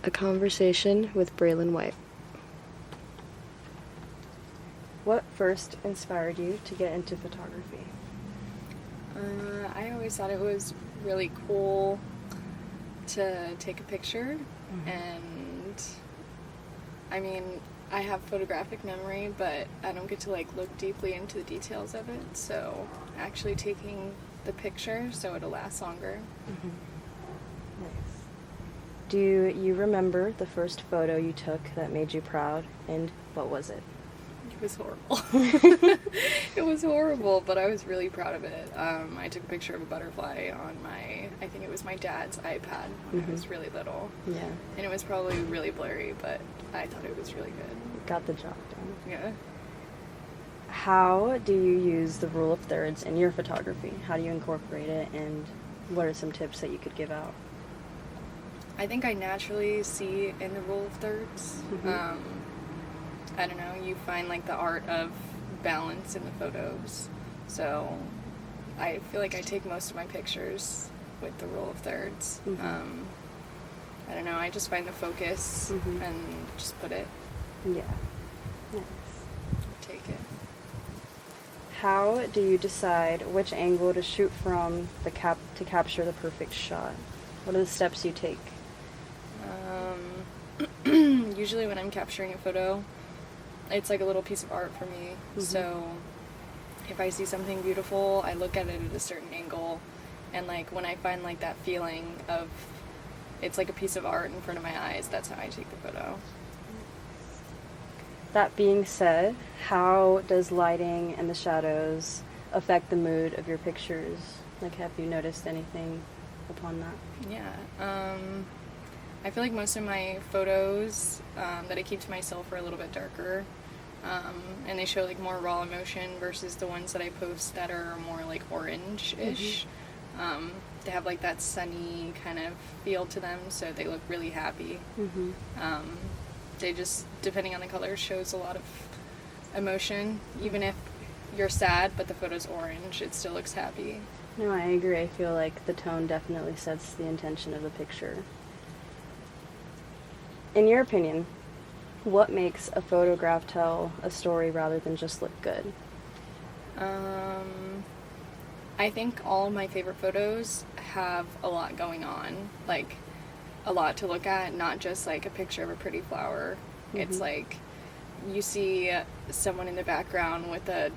A conversation with Braelynn White. What first inspired you to get into photography? I always thought it was really cool to take a picture, and I mean, I have photographic memory, but I don't get to look deeply into the details of it, so actually taking the picture so it'll last longer. Nice. Do you remember the first photo you took that made you proud, and what was it? It was horrible. It was horrible, but I was really proud of it. I took a picture of a butterfly on I think it was my dad's iPad when I was really little. Yeah. And it was probably really blurry, but I thought it was really good. Got the job done. Yeah. How do you use the rule of thirds in your photography? How do you incorporate it, and what are some tips that you could give out? I think I naturally see in the rule of thirds. I don't know, you find the art of balance in the photos. So I feel like I take most of my pictures with the rule of thirds. I don't know, I just find the focus and just put it. Yeah. Nice. Take it. How do you decide which angle to shoot from to capture the perfect shot? What are the steps you take? Usually when I'm capturing a photo, it's like a little piece of art for me. So if I see something beautiful, I look at it at a certain angle, and when I find that feeling of it's like a piece of art in front of my eyes, that's how I take the photo. That being said, how does lighting and the shadows affect the mood of your pictures? Have you noticed anything upon that? Yeah. I feel like most of my photos that I keep to myself are a little bit darker, and they show more raw emotion versus the ones that I post that are more orange-ish. They have that sunny kind of feel to them, so they look really happy. They just, depending on the color, shows a lot of emotion. Even if you're sad but the photo's orange, it still looks happy. No, I agree. I feel like the tone definitely sets the intention of the picture. In your opinion, what makes a photograph tell a story rather than just look good? I think all of my favorite photos have a lot going on, a lot to look at, not just a picture of a pretty flower. It's you see someone in the background with a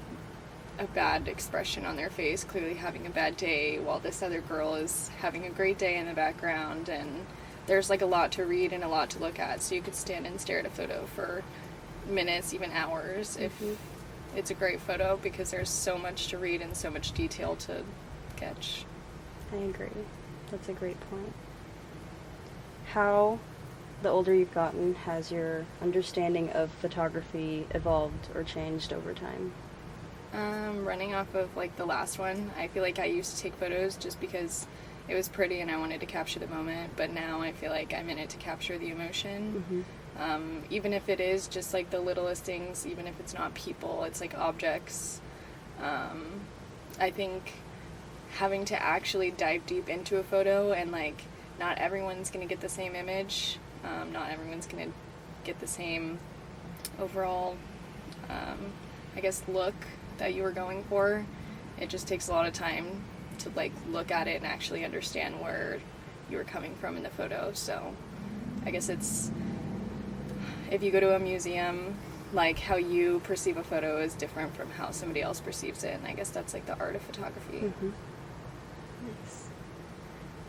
bad expression on their face, clearly having a bad day, while this other girl is having a great day in the background, and there's a lot to read and a lot to look at, so you could stand and stare at a photo for minutes, even hours, if it's a great photo, because there's so much to read and so much detail to catch. I agree. That's a great point. How, the older you've gotten, has your understanding of photography evolved or changed over time? Running off of the last one, I feel like I used to take photos just because it was pretty and I wanted to capture the moment, but now I feel like I'm in it to capture the emotion. Even if it is just the littlest things, even if it's not people, it's objects. I think having to actually dive deep into a photo, and not everyone's gonna get the same image, not everyone's gonna get the same overall I guess look that you were going for. It just takes a lot of time to look at it and actually understand where you were coming from in the photo. So I guess it's, if you go to a museum, how you perceive a photo is different from how somebody else perceives it, and I guess that's the art of photography. Nice.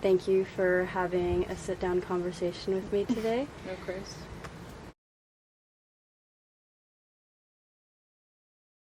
Thank you for having a sit-down conversation with me today. No, Chris.